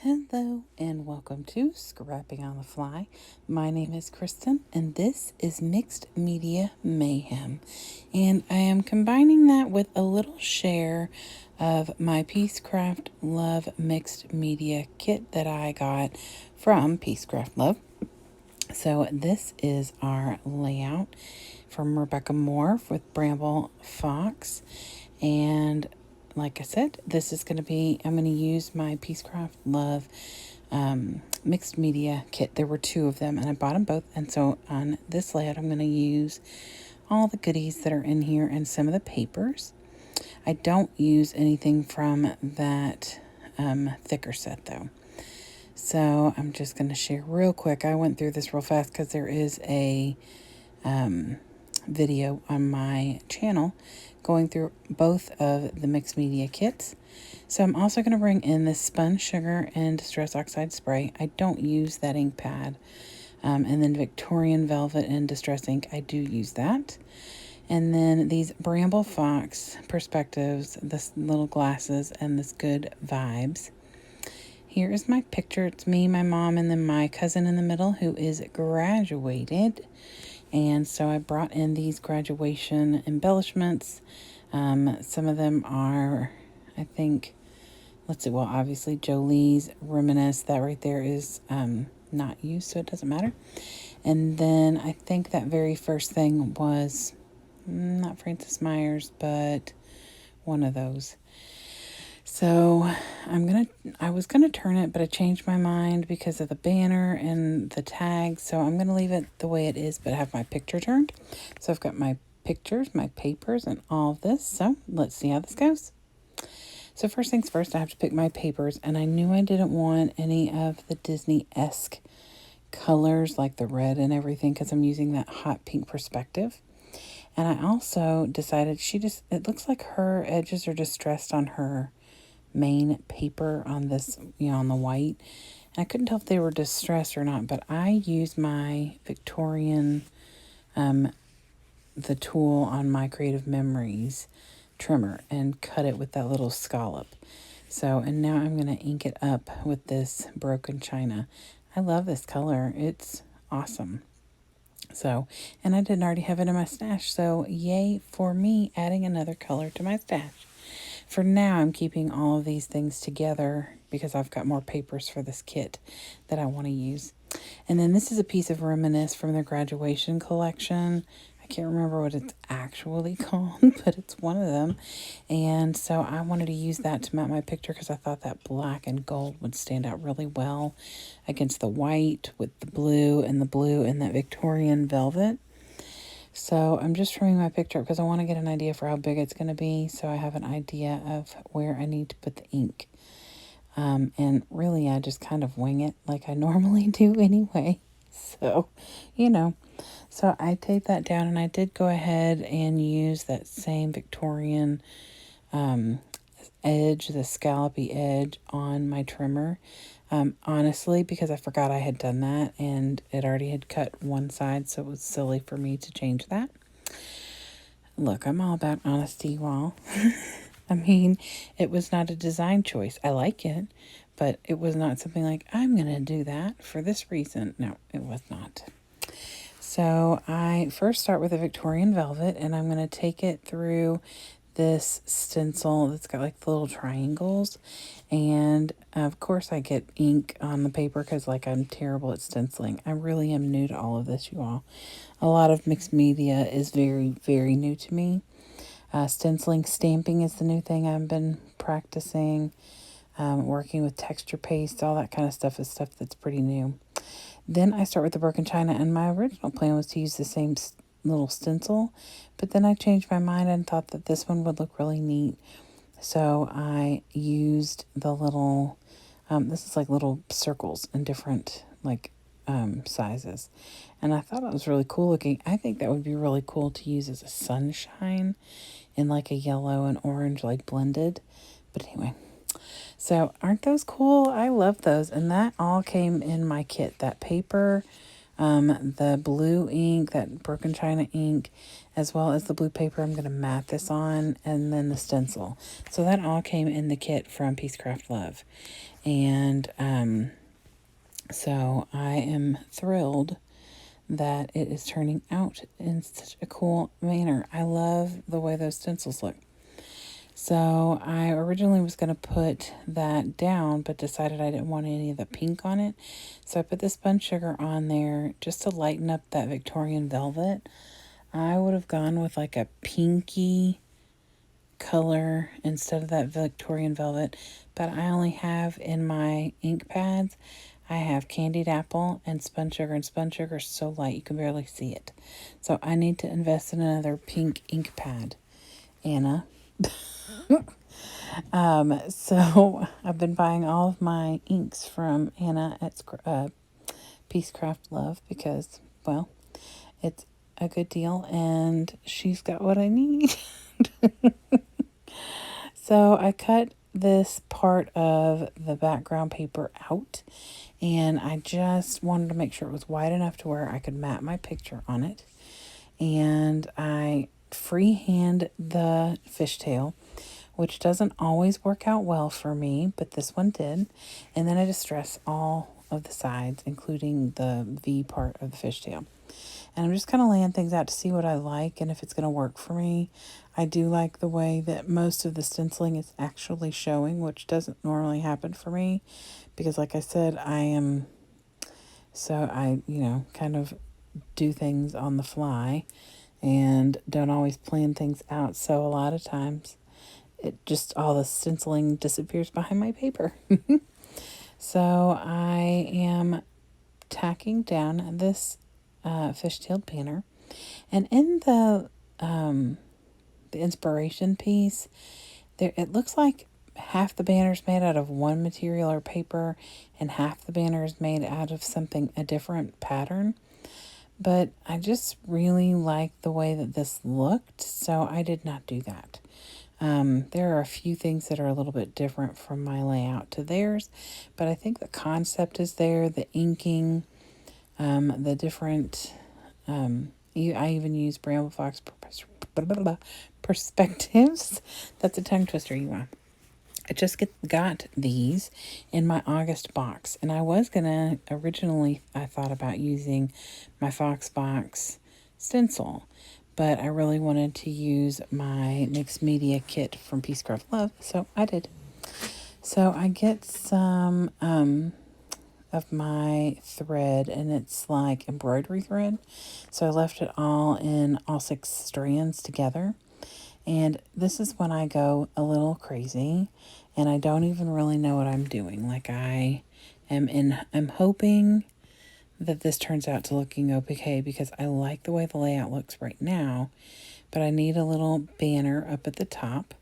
Hello and welcome to Scrapping on the Fly. My name is Kristen and this is Mixed Media Mayhem. And I am combining that with a little share of my Peacecraft Love Mixed Media kit that I got from Peacecraft Love. So this is our layout from Rebecca Moore with Bramble Fox. And like I said, this is going to be, I'm going to use my Peacecraft Love mixed media kit. There were two of them and I bought them both. And so on this layout, I'm going to use all the goodies that are in here and some of the papers. I don't use anything from that thicker set though. So I'm just going to share real quick. I went through this real fast because there is a video on my channel going through both of the mixed media kits. So I'm also going to bring in this spun sugar and distress oxide spray. I don't use that ink pad. And then Victorian velvet and distress ink. I do use that. And then these Bramble Fox perspectives, this little glasses, and this good vibes. Here is my picture. It's me, my mom, and then my cousin in the middle who is graduated. And so I brought in these graduation embellishments. Some of them are, I think, let's see, well, obviously Jolie's Reminisce. That right there is not used, so it doesn't matter. And then I think that very first thing was not Francis Myers, but one of those. So I was gonna turn it, but I changed my mind because of the banner and the tag. So I'm gonna leave it the way it is, but have my picture turned. So I've got my pictures, my papers, and all of this. So let's see how this goes. So first things first, I have to pick my papers, and I knew I didn't want any of the Disney-esque colors like the red and everything because I'm using that hot pink perspective. And I also decided it looks like her edges are distressed on her main paper on this, on the white. And I couldn't tell if they were distressed or not, but I used my Victorian, the tool on my Creative Memories trimmer and cut it with that little scallop. So, and now I'm going to ink it up with this Broken China. I love this color. It's awesome. So, and I didn't already have it in my stash. So yay for me adding another color to my stash. For now, I'm keeping all of these things together because I've got more papers for this kit that I want to use. And then this is a piece of Reminisce from their graduation collection. I can't remember what it's actually called, but it's one of them. And so I wanted to use that to mount my picture because I thought that black and gold would stand out really well against the white with the blue and that Victorian velvet. So I'm just trimming my picture because I want to get an idea for how big it's going to be so I have an idea of where I need to put the ink. And really I just kind of wing it like I normally do anyway. So, So I taped that down and I did go ahead and use that same Victorian edge, the scallopy edge on my trimmer. Honestly, because I forgot I had done that and it already had cut one side, so it was silly for me to change that. Look, I'm all about honesty, you all. I mean, it was not a design choice. I like it, but it was not something like, I'm going to do that for this reason. No, it was not. So I first start with a Victorian velvet, and I'm going to take it through this stencil that's got like the little triangles, and of course I get ink on the paper because I'm terrible at stenciling. I really am new to all of this, you all. A lot of mixed media is very, very new to me. Stenciling, stamping is the new thing I've been practicing. Working with texture paste, all that kind of stuff is stuff that's pretty new. Then I start with the Broken China, and my original plan was to use the same little stencil, but then I changed my mind and thought that this one would look really neat. So I used the little, this is like little circles in different sizes. And I thought it was really cool looking. I think that would be really cool to use as a sunshine in like a yellow and orange blended. But anyway, so aren't those cool? I love those. And that all came in my kit. That paper, the blue ink, that Broken China ink, as well as the blue paper I'm going to mat this on, and then the stencil. So that all came in the kit from Peacecraft Love. And So I am thrilled that it is turning out in such a cool manner. I love the way those stencils look. So I originally was going to put that down, but decided I didn't want any of the pink on it. So I put the spun sugar on there just to lighten up that Victorian velvet. I would have gone with like a pinky color instead of that Victorian velvet, but I only have in my ink pads, I have candied apple and spun sugar is so light you can barely see it. So I need to invest in another pink ink pad, Anna. So I've been buying all of my inks from Anna at Peace Craft Love because, well, it's a good deal and she's got what I need. So I cut this part of the background paper out, and I just wanted to make sure it was wide enough to where I could map my picture on it. And I freehand the fishtail, which doesn't always work out well for me, but this one did. And then I distress all of the sides, including the V part of the fishtail. And I'm just kind of laying things out to see what I like and if it's going to work for me. I do like the way that most of the stenciling is actually showing, which doesn't normally happen for me. Because like I said, I kind of do things on the fly and don't always plan things out. So a lot of times all the stenciling disappears behind my paper. So I am tacking down this fishtailed banner, and in the inspiration piece, there it looks like half the banner is made out of one material or paper, and half the banner is made out of a different pattern. But I just really like the way that this looked, so I did not do that. There are a few things that are a little bit different from my layout to theirs, but I think the concept is there, the inking, the different, I even use Bramble Fox perspectives. That's a tongue twister, you are. I just got these in my August box, and I was gonna originally, I thought about using my Fox box stencil, but I really wanted to use my Mixed Media kit from Peace Craft Love, so I did. So I get some of my thread, and it's like embroidery thread. So I left it all in all 6 strands together. And this is when I go a little crazy and I don't even really know what I'm doing. Like I'm hoping that this turns out to looking okay because I like the way the layout looks right now, but I need a little banner up at the top.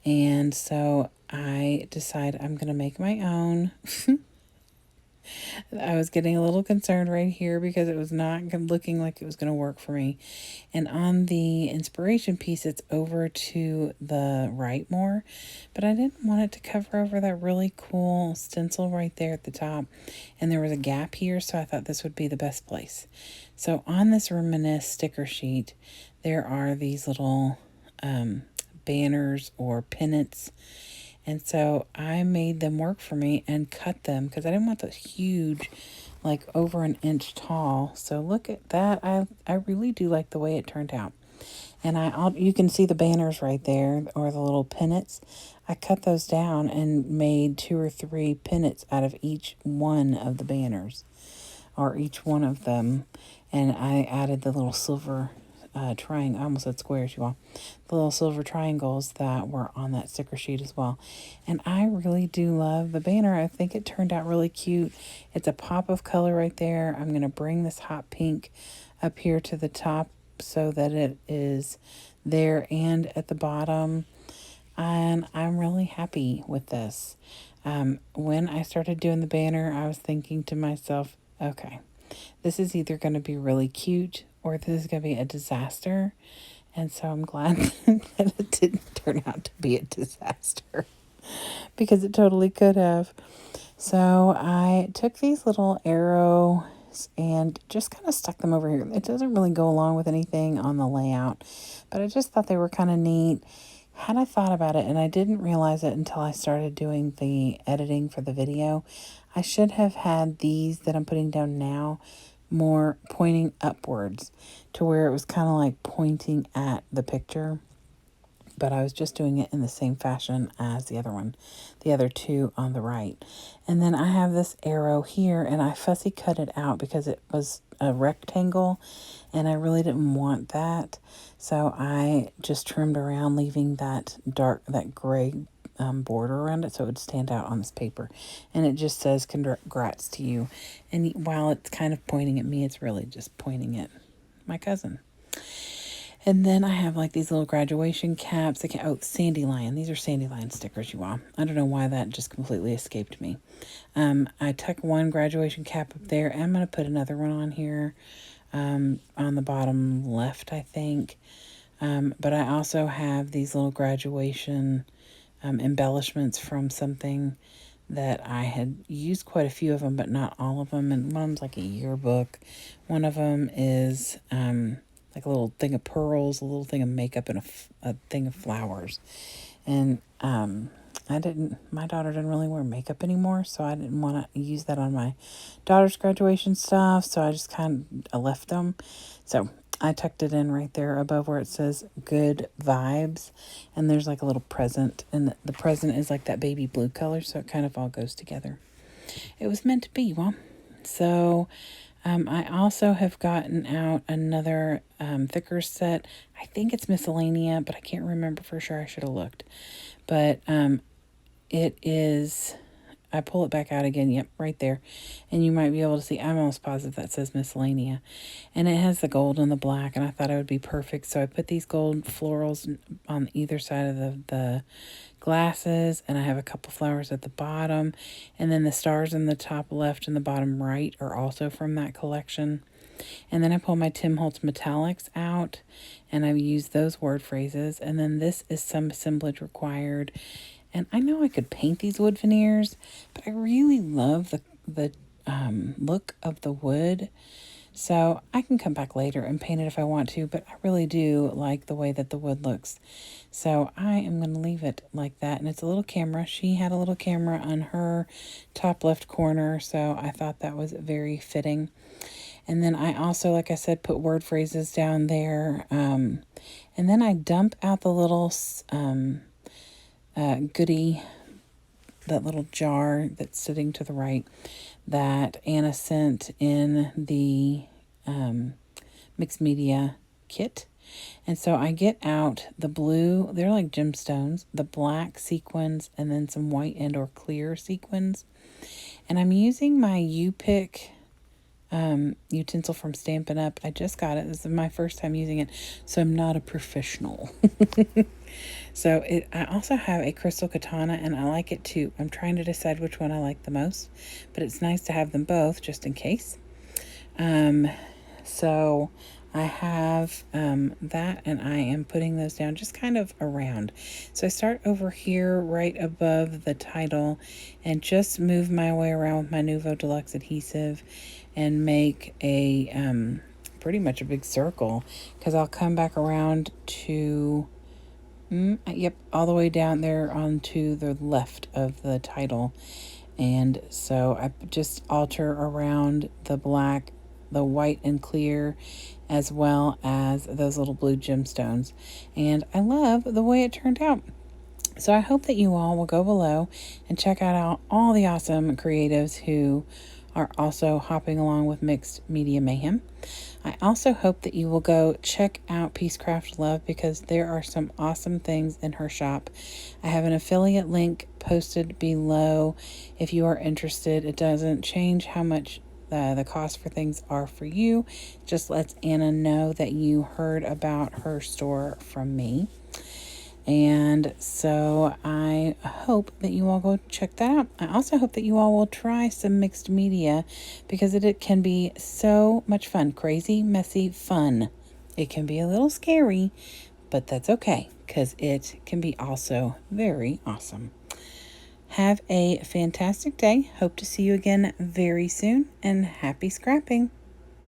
And so I decide I'm going to make my own. I was getting a little concerned right here because it was not looking like it was going to work for me. And on the inspiration piece, it's over to the right more, but I didn't want it to cover over that really cool stencil right there at the top. And there was a gap here, so I thought this would be the best place. So on this Reminisce sticker sheet, there are these little banners or pennants. And so I made them work for me and cut them because I didn't want those huge, like over an inch tall. So look at that. I really do like the way it turned out. And you can see the banners right there, or the little pennants. I cut those down and made 2 or 3 pennants out of each one of the banners, or each one of them. And I added the little silver triangle. I almost said squares, you all. The little silver triangles that were on that sticker sheet as well. And I really do love the banner. I think it turned out really cute. It's a pop of color right there. I'm going to bring this hot pink up here to the top so that it is there and at the bottom. And I'm really happy with this. When I started doing the banner, I was thinking to myself, okay, this is either going to be really cute or this is going to be a disaster. And so I'm glad that it didn't turn out to be a disaster because it totally could have. So I took these little arrows and just kind of stuck them over here. It doesn't really go along with anything on the layout, but I just thought they were kind of neat. Had I thought about it, and I didn't realize it until I started doing the editing for the video, I should have had these that I'm putting down now more pointing upwards to where it was kind of like pointing at the picture. But I was just doing it in the same fashion as the other one, the other two on the right. And then I have this arrow here, and I fussy cut it out because it was a rectangle, and I really didn't want that. So I just trimmed around, leaving that gray border around it so it would stand out on this paper. And it just says, congrats to you. And while it's kind of pointing at me, it's really just pointing at my cousin. And then I have like these little graduation caps. Sandy Lion. These are Sandy Lion stickers, you all. I don't know why that just completely escaped me. I tuck one graduation cap up there. And I'm going to put another one on here on the bottom left, I think. But I also have these little graduation embellishments from something that I had used quite a few of them, but not all of them. And one's like a yearbook. One of them is like a little thing of pearls, a little thing of makeup, and a thing of flowers. And my daughter didn't really wear makeup anymore, so I didn't want to use that on my daughter's graduation stuff, so I just kind of left them. So I tucked it in right there above where it says good vibes, and there's like a little present, and the present is like that baby blue color, so it kind of all goes together. It was meant to be, well. So I also have gotten out another thicker set. I think it's Miscellanea, but I can't remember for sure. I should have looked. But it is, I pull it back out again. Yep, right there. And you might be able to see, I'm almost positive that says Miscellanea. And it has the gold and the black, and I thought it would be perfect. So I put these gold florals on either side of the glasses, and I have a couple flowers at the bottom, and then the stars in the top left and the bottom right are also from that collection. And then I pull my Tim Holtz metallics out, and I've used those word phrases. And then this is some assemblage required, and I know I could paint these wood veneers, but I really love the look of the wood. So I can come back later and paint it if I want to, but I really do like the way that the wood looks. So I am going to leave it like that. And it's a little camera. She had a little camera on her top left corner, so I thought that was very fitting. And then I also, like I said, put word phrases down there. And then I dump out the little goodie, that little jar that's sitting to the right, that Anna sent in the Mixed Media kit. And so I get out the blue, they're like gemstones, the black sequins, and then some white and or clear sequins. And I'm using my U-Pick utensil from Stampin' Up. I just got it. This is my first time using it, so I'm not a professional. So I also have a crystal katana, and I like it too. I'm trying to decide which one I like the most, but it's nice to have them both just in case. So I have that, and I am putting those down just kind of around. So I start over here right above the title and just move my way around with my Nuvo Deluxe adhesive and make a pretty much a big circle, because I'll come back around to all the way down there onto the left of the title. And so I just alter around the black, the white and clear, as well as those little blue gemstones. And I love the way it turned out. So I hope that you all will go below and check out all the awesome creatives who are also hopping along with Mixed Media Mayhem. I also hope that you will go check out Peacecraft Love, because there are some awesome things in her shop. I have an affiliate link posted below if you are interested. It doesn't change how much the cost for things are for you. Just lets Anna know that you heard about her store from me. And so I hope that you all go check that out. I also hope that you all will try some mixed media, because it can be so much fun. Crazy, messy, fun. It can be a little scary, but that's okay, because it can be also very awesome. Have a fantastic day. Hope to see you again very soon, and happy scrapping.